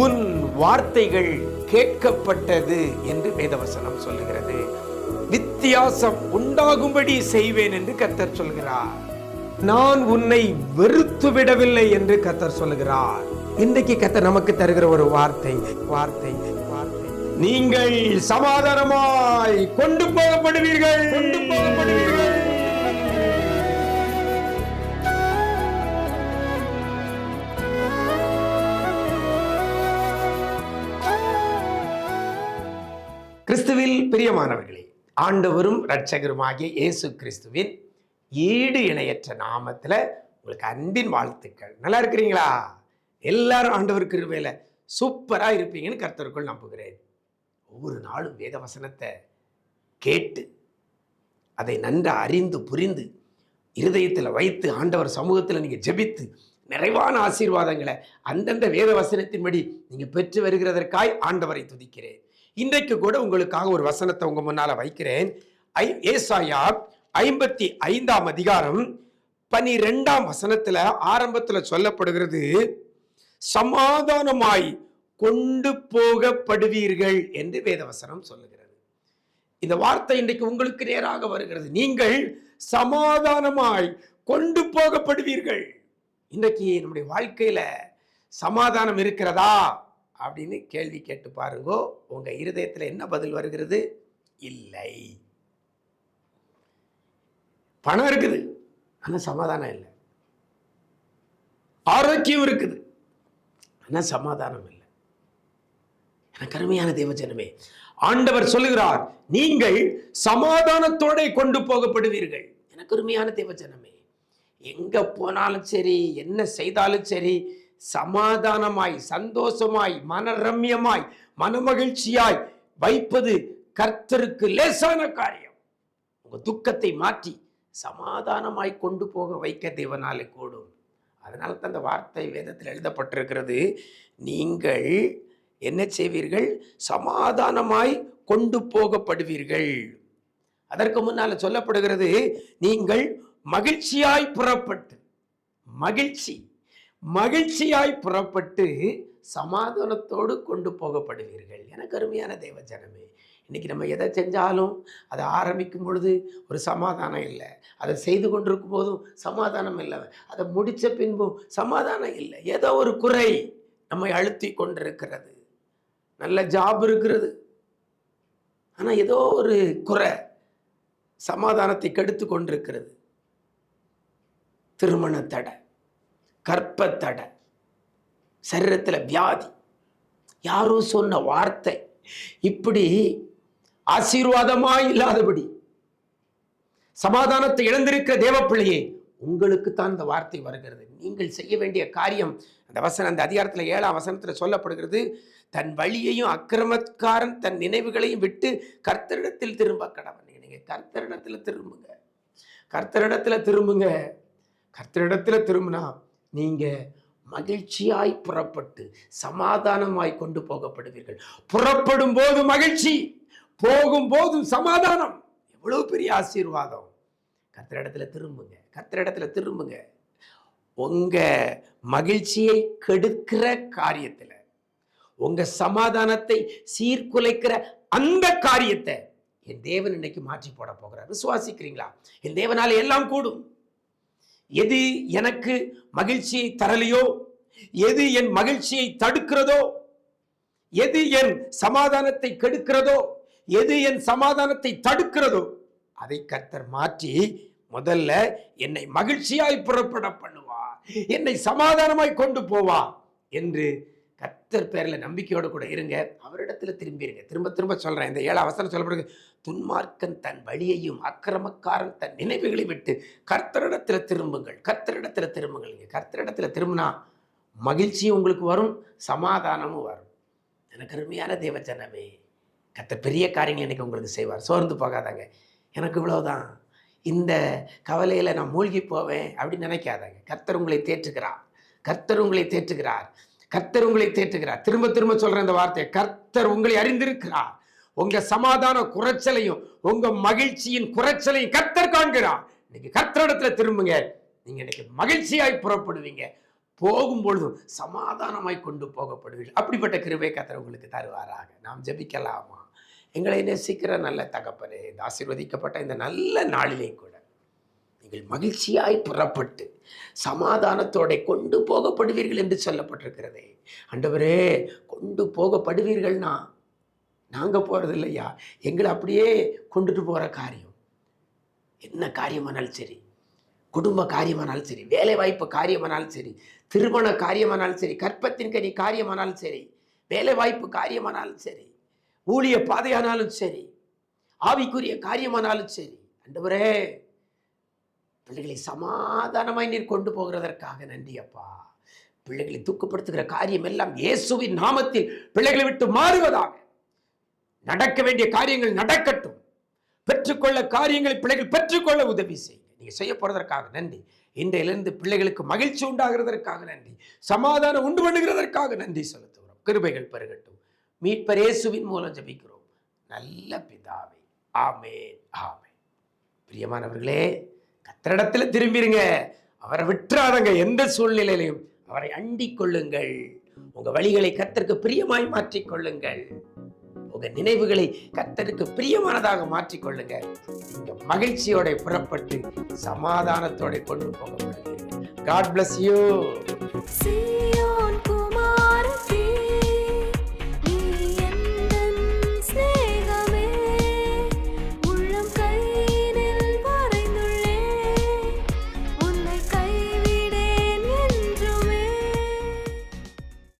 உன் வார்த்தைகள் கேட்கப்பட்டது என்று வேதவசனம் சொல்லுகிறது. வித்தியாசம் உண்டாகும்படி செய்வேன் என்று கர்த்தர் சொல்கிறார். நான் உன்னை வெறுத்து விடவில்லை என்று கர்த்தர் சொல்லுகிறார். இன்றைக்கு கர்த்தர் நமக்கு தருகிற ஒரு வார்த்தை வார்த்தை வார்த்தை நீங்கள் சமாதானமாய் கொண்டு போகப்படுவீர்கள். கிறிஸ்துவில் பிரியமானவர்களே, ஆண்டவரும் இரட்சகருமாகிய இயேசு கிறிஸ்துவின் ஈடு இணையற்ற நாமத்துல உங்களுக்கு அன்பின் வாழ்த்துக்கள். நல்லா இருக்கிறீங்களா? எல்லாரும் ஆண்டவர் கிருபையில சூப்பரா இருப்பீங்கன்னு கர்த்தருக்குள் நம்புகிறேன். ஒவ்வொரு நாளும் வேத வசனத்தை கேட்டு அதை நன்றாக அறிந்து புரிந்து இருதயத்தில் வைத்து ஆண்டவர் சமூகத்தில் நீங்கள் ஜெபித்து நிறைவான ஆசீர்வாதங்களை அந்தந்த வேத வசனத்தின்படி நீங்கள் பெற்று வருகிறதற்காய் ஆண்டவரை துதிக்கிறேன். இன்றைக்கு கூட உங்களுக்காக ஒரு வசனத்தை உங்க முன்னால வைக்கிறேன். ஏசாயா 55ஆம் அதிகாரம் 12ஆம் வசனத்துல ஆரம்பத்துல சொல்லப்படுகிறது, சமாதானமாய் கொண்டு போகப்படுவீர்கள் என்று வேதவசனம் சொல்லுகிறது. இந்த வார்த்தை இன்றைக்கு உங்களுக்கு நேராக வருகிறது. நீங்கள் சமாதானமாய் கொண்டு போகப்படுவீர்கள். இன்றைக்கு நம்முடைய வாழ்க்கையில சமாதானம் இருக்கிறதா அப்படின்னு கேள்வி கேட்டு பாருங்கோ. உங்க இருதயத்துல என்ன பதில் வருகிறது? இல்லை. பணம் இருக்குது, ஆனா சமாதானம் இல்லை. ஆரோக்கியம் இருக்குது, ஆனா சமாதானம் இல்லை. எனக்கு அருமையான தேவஜனமே, ஆண்டவர் சொல்லுகிறார், நீங்கள் சமாதானத்தோட கொண்டு போகப்படுவீர்கள். எனக்கு அருமையான தேவஜனமே, எங்க போனாலும் சரி, என்ன செய்தாலும் சரி, சமாதானமாய் சந்தோஷமாய் மனரம்யமாய் மனமகிழ்ச்சியாய் வைப்பது கர்த்தருக்கு லேசான காரியம். உங்க துக்கத்தை மாற்றி சமாதானமாய் கொண்டு போக வைக்க தேவனாலே கூடும். அதனால தான் அந்த வார்த்தை வேதத்தில் எழுதப்பட்டிருக்கிறது, நீங்கள் என்ன செய்வீர்கள்? சமாதானமாய் கொண்டு போகப்படுவீர்கள். அதற்கு முன்னால சொல்லப்படுகிறது, நீங்கள் மகிழ்ச்சியாய் புறப்பட்டு மகிழ்ச்சியாய் புறப்பட்டு சமாதானத்தோடு கொண்டு போகப்படுவீர்கள். எனக்கு அருமையான தேவ ஜனமே, இன்னைக்கு நம்ம எதை செஞ்சாலும் அதை ஆரம்பிக்கும் பொழுது ஒரு சமாதானம் இல்லை, அதை செய்து கொண்டிருக்கும் போதும் சமாதானம் இல்லை, அதை முடிச்ச பின்பும் சமாதானம் இல்லை. ஏதோ ஒரு குறை நம்மை அழுத்தி கொண்டிருக்கிறது. நல்ல ஜாப் இருக்கிறது, ஆனா ஏதோ ஒரு குறை சமாதானத்தை கெடுத்து கொண்டிருக்கிறது. திருமண தடை, கற்பத்தடை, சரீரத்தில் வியாதி, யாரோ சொன்ன வார்த்தை, இப்படி ஆசீர்வாதமாய் இல்லாதபடி சமாதானத்தை இழந்திருக்கிற தேவப்பிள்ளையே, உங்களுக்கு தான் இந்த வார்த்தை வருகிறது. நீங்கள் செய்ய வேண்டிய காரியம், அந்த வசனம், அந்த அதிகாரத்தில் 7ஆம் வசனத்தில் சொல்லப்படுகிறது, தன் வழியையும் அக்கிரமக்காரன் தன் நினைவுகளையும் விட்டு கர்த்தரிடத்தில் திரும்ப கடவன். நீங்க கர்த்தரிடத்தில் திரும்புங்க, கர்த்தரிடத்தில் திரும்புங்க. கர்த்தரிடத்தில் திரும்பினா நீங்க மகிழ்ச்சியாய் புறப்பட்டு சமாதானமாய் கொண்டு போகப்படுவீர்கள். புறப்படும் போது மகிழ்ச்சி, போகும் போதும் சமாதானம். எவ்வளவு பெரிய ஆசீர்வாதம்! கர்த்தரிடத்துல திரும்புங்க, கர்த்தரிடத்துல திரும்புங்க. உங்க மகிழ்ச்சியை கெடுக்கிற காரியத்துல, உங்க சமாதானத்தை சீர்குலைக்கிற அந்த காரியத்தை என் தேவன் இன்னைக்கு மாற்றி போட போகிறார். விசுவாசிக்கிறீங்களா? என் தேவனால எல்லாம் கூடும். எது எனக்கு மகிழ்ச்சியை தரலையோ, எது என் மகிழ்ச்சியை தடுக்கிறதோ, எது என் சமாதானத்தை கெடுக்கிறதோ, எது என் சமாதானத்தை தடுக்கிறதோ, அதை கர்த்தர் மாற்றி முதல்ல என்னை மகிழ்ச்சியாய் புறப்பட பண்ணுவார், என்னை சமாதானமாய் கொண்டு போவார் என்று கர்த்தர் பேர்ல நம்பிக்கையோடு கூட இருங்க. அவரிடத்துல திரும்பிடுங்க. திரும்ப திரும்ப சொல்றேன், இந்த 7ஆம் வசனம் சொல்லப்படுது, துன்மார்க்கன் தன் வழியையும் அக்கிரமக்காரன் தன் நினைவுகளை விட்டு கர்த்தரிடத்துல திரும்புங்கள், கர்த்தரிடத்துல திரும்புங்கள். நீங்க கர்த்தரிடத்துல திரும்பினா மகிழ்ச்சியும் உங்களுக்கு வரும், சமாதானமும் வரும். எனக்கு அருமையான தேவஜனமே, கர்த்தர் பெரிய காரியங்கள் இன்னைக்கு உங்களுக்கு செய்வார். சோர்ந்து போகாதாங்க. எனக்கு இவ்வளவுதான், இந்த கவலையில நான் மூழ்கி போவேன் அப்படின்னு நினைக்காதாங்க. கர்த்தர் உங்களை தேற்றுகிறார், கர்த்தர் உங்களை தேற்றுகிறார், கர்த்தர் உங்களை தேற்றுகிறார். திரும்ப திரும்ப சொல்ற இந்த வார்த்தை, கர்த்தர் உங்களை அறிந்திருக்கிறார். உங்க சமாதான குறைச்சலையும் உங்க மகிழ்ச்சியின் குறைச்சலையும் கர்த்தர் காண்கிறார். இன்னைக்கு கர்த்தரிடத்துல திரும்புங்க, நீங்க இன்னைக்கு மகிழ்ச்சியாய் புறப்படுவீங்க. போகும் பொழுதும் சமாதானமாய் கொண்டு போகப்படுவீர்கள். அப்படிப்பட்ட கிருபை கர்த்தர் உங்களுக்கு தருவாராக. நாம் ஜெபிக்கலாமா? எங்களை நேசிக்கிற நல்ல தகப்பனே, இந்த ஆசீர்வதிக்கப்பட்ட இந்த நல்ல நாளிலே கூட நீங்கள் மகிழ்ச்சியாய் புறப்பட்டு சமாதானத்தோட கொண்டு போகப்படுவீர்கள் என்று சொல்லப்பட்டிருக்கிறதே. ஆண்டவரே, கொண்டு போகப்படுவீர்கள்னா நாங்கள் போகிறது இல்லையா, எங்களை அப்படியே கொண்டுட்டு போகிற காரியம், என்ன காரியமானாலும் சரி, குடும்ப காரியமானாலும் சரி, வேலை வாய்ப்பு காரியமானாலும் சரி, திருமண காரியமானாலும் சரி, கற்பத்தின் கனி காரியமானாலும் சரி, வேலை வாய்ப்பு காரியமானாலும் சரி, ஊழிய பாதையானாலும் சரி, ஆவிக்குரிய காரியமானாலும் சரி, ஆண்டவரே பிள்ளைகளை சமாதானமாய் நீர் கொண்டு போகிறதற்காக நன்றி அப்பா. பிள்ளைகளை துக்கப்படுத்துகிற காரியம் எல்லாம் இயேசுவின் நாமத்தில் பிள்ளைகளை விட்டு மாறுவதாக. நடக்க வேண்டிய காரியங்கள் நடக்கட்டும். பெற்றுக்கொள்ள காரியங்களை பிள்ளைகள் பெற்றுக்கொள்ள உதவி செய்யுங்க. நீங்க செய்ய போறதற்காக நன்றி. இன்றையிலிருந்து பிள்ளைகளுக்கு மகிழ்ச்சி உண்டாகிறதற்காக நன்றி. சமாதானம் உண்டு பண்ணுகிறதற்காக நன்றி செலுத்துகிறோம். கிருபைகள் பெருகட்டும். மீட்பர் இயேசுவின் மூலம் ஜெபிக்கிறோம் நல்ல பிதாவே. ஆமென், ஆமென். பிரியமானவர்களே, கர்த்தரிடத்தில் திரும்பிருங்க. அவரை விட்டுறாதங்க. எந்த சூழ்நிலையிலையும் அவரை அண்டிக் கொள்ளுங்கள். உங்க வழிகளை கர்த்தருக்கு பிரியமாய் மாற்றிக்கொள்ளுங்கள். உங்க நினைவுகளை கர்த்தருக்கு பிரியமானதாக மாற்றிக்கொள்ளுங்க. நீங்க மகிழ்ச்சியோட புறப்பட்டு சமாதானத்தோட கொண்டு போகப்படுவீர்கள். God bless you.